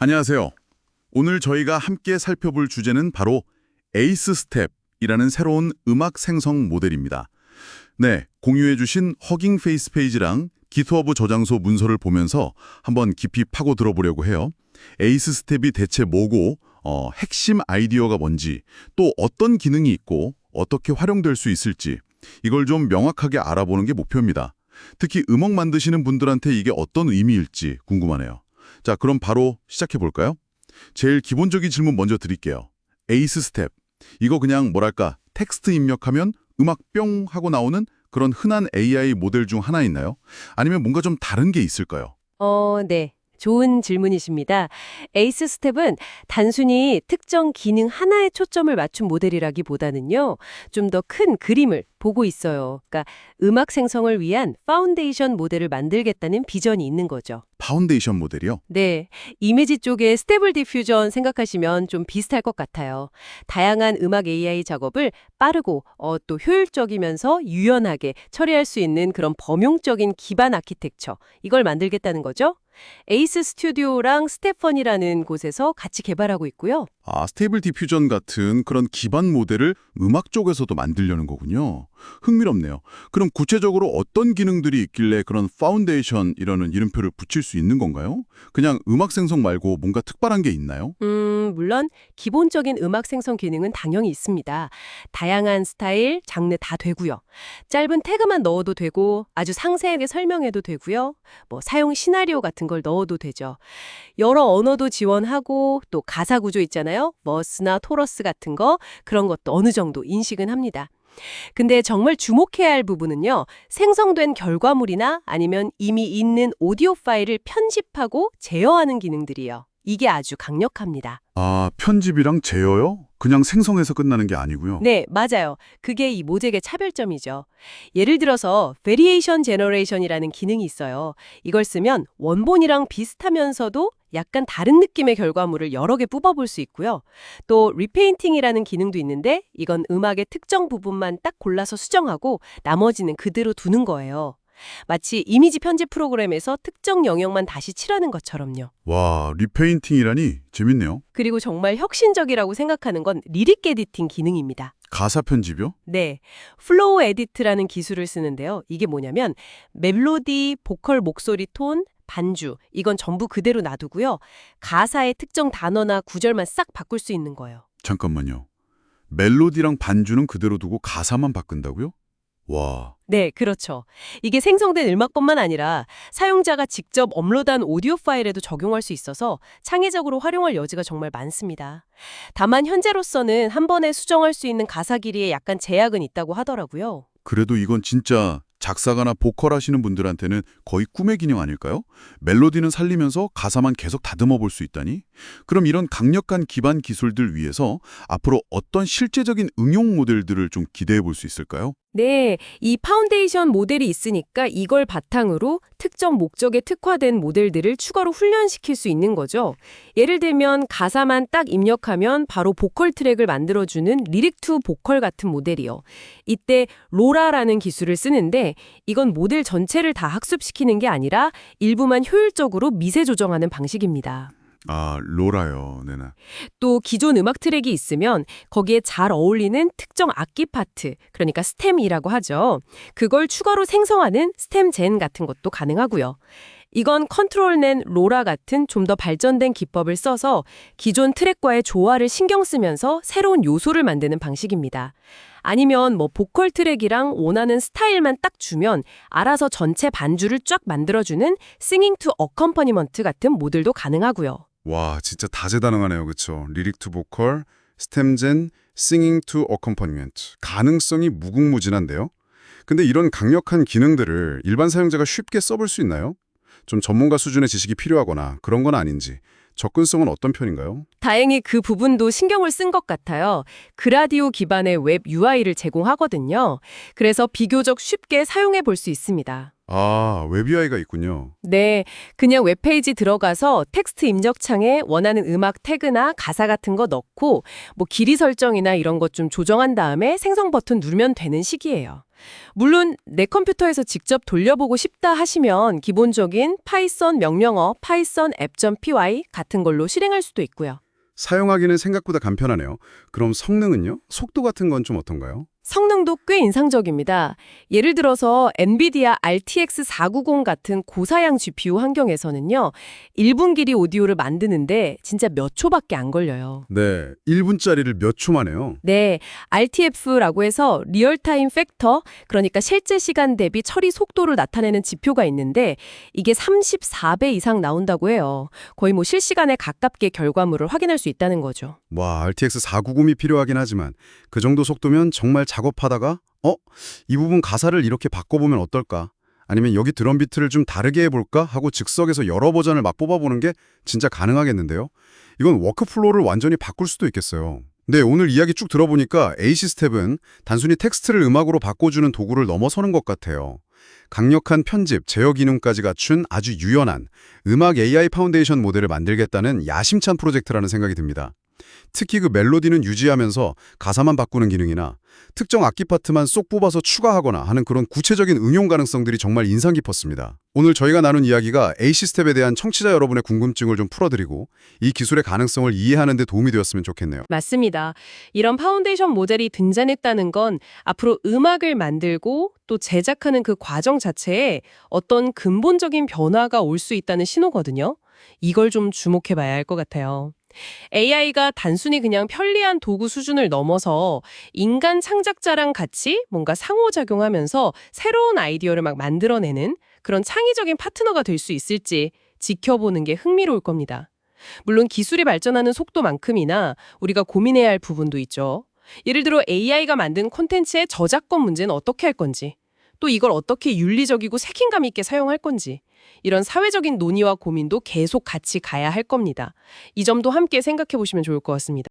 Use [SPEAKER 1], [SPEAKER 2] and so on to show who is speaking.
[SPEAKER 1] 안녕하세요. 오늘 저희가 함께 살펴볼 주제는 바로 에이스 스텝이라는 새로운 음악 생성 모델입니다. 네, 공유해주신 허깅 페이스 페이지랑 기트허브 저장소 문서를 보면서 한번 깊이 파고 들어보려고 해요. 에이스 스텝이 대체 뭐고, 핵심 아이디어가 뭔지, 또 어떤 기능이 있고 어떻게 활용될 수 있을지 이걸 좀 명확하게 알아보는 게 목표입니다. 특히 음악 만드시는 분들한테 이게 어떤 의미일지 궁금하네요. 자, 그럼 바로 시작해 볼까요? 제일 기본적인 질문 먼저 드릴게요. 에이스 스텝. 이거 그냥 뭐랄까 텍스트 입력하면 음악 뿅 하고 나오는 그런 흔한 AI 모델 중 하나인가요? 아니면 뭔가 좀 다른 게 있을까요?
[SPEAKER 2] 네. 좋은 질문이십니다. 에이스 스텝은 단순히 특정 기능 하나에 초점을 맞춘 모델이라기보다는요, 좀 더 큰 그림을 보고 있어요. 그러니까 음악 생성을 위한 파운데이션 모델을 만들겠다는 비전이 있는 거죠.
[SPEAKER 1] 파운데이션 모델이요?
[SPEAKER 2] 네. 이미지 쪽에 스테이블 디퓨전 생각하시면 좀 비슷할 것 같아요. 다양한 음악 AI 작업을 빠르고 또 효율적이면서 유연하게 처리할 수 있는 그런 범용적인 기반 아키텍처, 이걸 만들겠다는 거죠. 에이스 스튜디오랑 스테펀이라는 곳에서 같이 개발하고 있고요.
[SPEAKER 1] 스테이블 디퓨전 같은 그런 기반 모델을 음악 쪽에서도 만들려는 거군요. 흥미롭네요. 그럼 구체적으로 어떤 기능들이 있길래 그런 파운데이션이라는 이름표를 붙일 수 있는 건가요? 그냥 음악 생성 말고 뭔가 특별한 게 있나요?
[SPEAKER 2] 물론 기본적인 음악 생성 기능은 당연히 있습니다. 다양한 스타일, 장르 다 되고요. 짧은 태그만 넣어도 되고 아주 상세하게 설명해도 되고요. 사용 시나리오 같은 걸 넣어도 되죠. 여러 언어도 지원하고 또 가사 구조 있잖아요. 머스나 토러스 같은 거 그런 것도 어느 정도 인식은 합니다. 근데 정말 주목해야 할 부분은요. 생성된 결과물이나 아니면 이미 있는 오디오 파일을 편집하고 제어하는 기능들이요. 이게 아주 강력합니다.
[SPEAKER 1] 편집이랑 제어요? 그냥 생성해서 끝나는 게 아니고요.
[SPEAKER 2] 네, 맞아요. 그게 이 모잭의 차별점이죠. 예를 들어서 Variation Generation이라는 기능이 있어요. 이걸 쓰면 원본이랑 비슷하면서도 약간 다른 느낌의 결과물을 여러 개 뽑아볼 수 있고요. 또 Repainting이라는 기능도 있는데 이건 음악의 특정 부분만 딱 골라서 수정하고 나머지는 그대로 두는 거예요. 마치 이미지 편집 프로그램에서 특정 영역만 다시 칠하는 것처럼요.
[SPEAKER 1] 와, 리페인팅이라니 재밌네요.
[SPEAKER 2] 그리고 정말 혁신적이라고 생각하는 건 리릭 에디팅 기능입니다.
[SPEAKER 1] 가사 편집이요?
[SPEAKER 2] 네, 플로우 에디트라는 기술을 쓰는데요. 이게 뭐냐면 멜로디, 보컬 목소리 톤, 반주 이건 전부 그대로 놔두고요. 가사의 특정 단어나 구절만 싹 바꿀 수 있는 거예요.
[SPEAKER 1] 잠깐만요. 멜로디랑 반주는 그대로 두고 가사만 바꾼다고요? 와,
[SPEAKER 2] 네, 그렇죠. 이게 생성된 음악뿐만 아니라 사용자가 직접 업로드한 오디오 파일에도 적용할 수 있어서 창의적으로 활용할 여지가 정말 많습니다. 다만 현재로서는 한 번에 수정할 수 있는 가사 길이에 약간 제약은 있다고 하더라고요.
[SPEAKER 1] 그래도 이건 진짜 작사가나 보컬 하시는 분들한테는 거의 꿈의 기능 아닐까요? 멜로디는 살리면서 가사만 계속 다듬어 볼 수 있다니? 그럼 이런 강력한 기반 기술들 위해서 앞으로 어떤 실제적인 응용 모델들을 좀 기대해 볼 수 있을까요?
[SPEAKER 2] 네, 이 파운데이션 모델이 있으니까 이걸 바탕으로 특정 목적에 특화된 모델들을 추가로 훈련시킬 수 있는 거죠. 예를 들면 가사만 딱 입력하면 바로 보컬 트랙을 만들어주는 리릭 투 보컬 같은 모델이요. 이때 로라라는 기술을 쓰는데 이건 모델 전체를 다 학습시키는 게 아니라 일부만 효율적으로 미세 조정하는 방식입니다.
[SPEAKER 1] 로라요. 네네.
[SPEAKER 2] 또 기존 음악 트랙이 있으면 거기에 잘 어울리는 특정 악기 파트, 그러니까 스템이라고 하죠. 그걸 추가로 생성하는 스템 젠 같은 것도 가능하고요. 이건 컨트롤 낸 로라 같은 좀 더 발전된 기법을 써서 기존 트랙과의 조화를 신경 쓰면서 새로운 요소를 만드는 방식입니다. 아니면 보컬 트랙이랑 원하는 스타일만 딱 주면 알아서 전체 반주를 쫙 만들어주는 singing to accompaniment 같은 모델도 가능하고요.
[SPEAKER 3] 와, 진짜 다재다능하네요. 그렇죠? 리릭 투 보컬, 스템젠, 싱잉 투 어컴퍼니먼트. 가능성이 무궁무진한데요. 근데 이런 강력한 기능들을 일반 사용자가 쉽게 써볼 수 있나요? 좀 전문가 수준의 지식이 필요하거나 그런 건 아닌지. 접근성은 어떤 편인가요?
[SPEAKER 2] 다행히 그 부분도 신경을 쓴 것 같아요. 그라디오 기반의 웹 UI를 제공하거든요. 그래서 비교적 쉽게 사용해 볼 수 있습니다.
[SPEAKER 3] 웹 UI가 있군요.
[SPEAKER 2] 네, 그냥 웹페이지 들어가서 텍스트 입력창에 원하는 음악 태그나 가사 같은 거 넣고 길이 설정이나 이런 것 좀 조정한 다음에 생성 버튼 누르면 되는 식이에요. 물론 내 컴퓨터에서 직접 돌려보고 싶다 하시면 기본적인 파이썬 명령어 파이썬 app.py 같은 걸로 실행할 수도 있고요.
[SPEAKER 3] 사용하기는 생각보다 간편하네요. 그럼 성능은요? 속도 같은 건 좀 어떤가요?
[SPEAKER 2] 성능도 꽤 인상적입니다. 예를 들어서 엔비디아 RTX 490 같은 고사양 GPU 환경에서는요. 1분 길이 오디오를 만드는데 진짜 몇 초밖에 안 걸려요.
[SPEAKER 3] 네, 1분짜리를 몇 초만에요.
[SPEAKER 2] 네, RTF라고 해서 리얼타임 팩터, 그러니까 실제 시간 대비 처리 속도를 나타내는 지표가 있는데 이게 34배 이상 나온다고 해요. 거의 뭐 실시간에 가깝게 결과물을 확인할 수 있다는 거죠.
[SPEAKER 3] 와, RTX 490이 필요하긴 하지만 그 정도 속도면 정말 작업하다가 이 부분 가사를 이렇게 바꿔보면 어떨까? 아니면 여기 드럼 비트를 좀 다르게 해볼까? 하고 즉석에서 여러 버전을 막 뽑아보는 게 진짜 가능하겠는데요? 이건 워크플로우를 완전히 바꿀 수도 있겠어요. 네, 오늘 이야기 쭉 들어보니까 AC 스텝은 단순히 텍스트를 음악으로 바꿔주는 도구를 넘어서는 것 같아요. 강력한 편집, 제어 기능까지 갖춘 아주 유연한 음악 AI 파운데이션 모델을 만들겠다는 야심찬 프로젝트라는 생각이 듭니다. 특히 그 멜로디는 유지하면서 가사만 바꾸는 기능이나 특정 악기 파트만 쏙 뽑아서 추가하거나 하는 그런 구체적인 응용 가능성들이 정말 인상 깊었습니다. 오늘 저희가 나눈 이야기가 AC 스텝에 대한 청취자 여러분의 궁금증을 좀 풀어드리고 이 기술의 가능성을 이해하는 데 도움이 되었으면 좋겠네요.
[SPEAKER 2] 맞습니다. 이런 파운데이션 모델이 등장했다는 건 앞으로 음악을 만들고 또 제작하는 그 과정 자체에 어떤 근본적인 변화가 올 수 있다는 신호거든요. 이걸 좀 주목해 봐야 할 것 같아요. AI가 단순히 그냥 편리한 도구 수준을 넘어서 인간 창작자랑 같이 뭔가 상호작용하면서 새로운 아이디어를 막 만들어내는 그런 창의적인 파트너가 될 수 있을지 지켜보는 게 흥미로울 겁니다. 물론 기술이 발전하는 속도만큼이나 우리가 고민해야 할 부분도 있죠. 예를 들어 AI가 만든 콘텐츠의 저작권 문제는 어떻게 할 건지, 또 이걸 어떻게 윤리적이고 책임감 있게 사용할 건지, 이런 사회적인 논의와 고민도 계속 같이 가야 할 겁니다. 이 점도 함께 생각해 보시면 좋을 것 같습니다.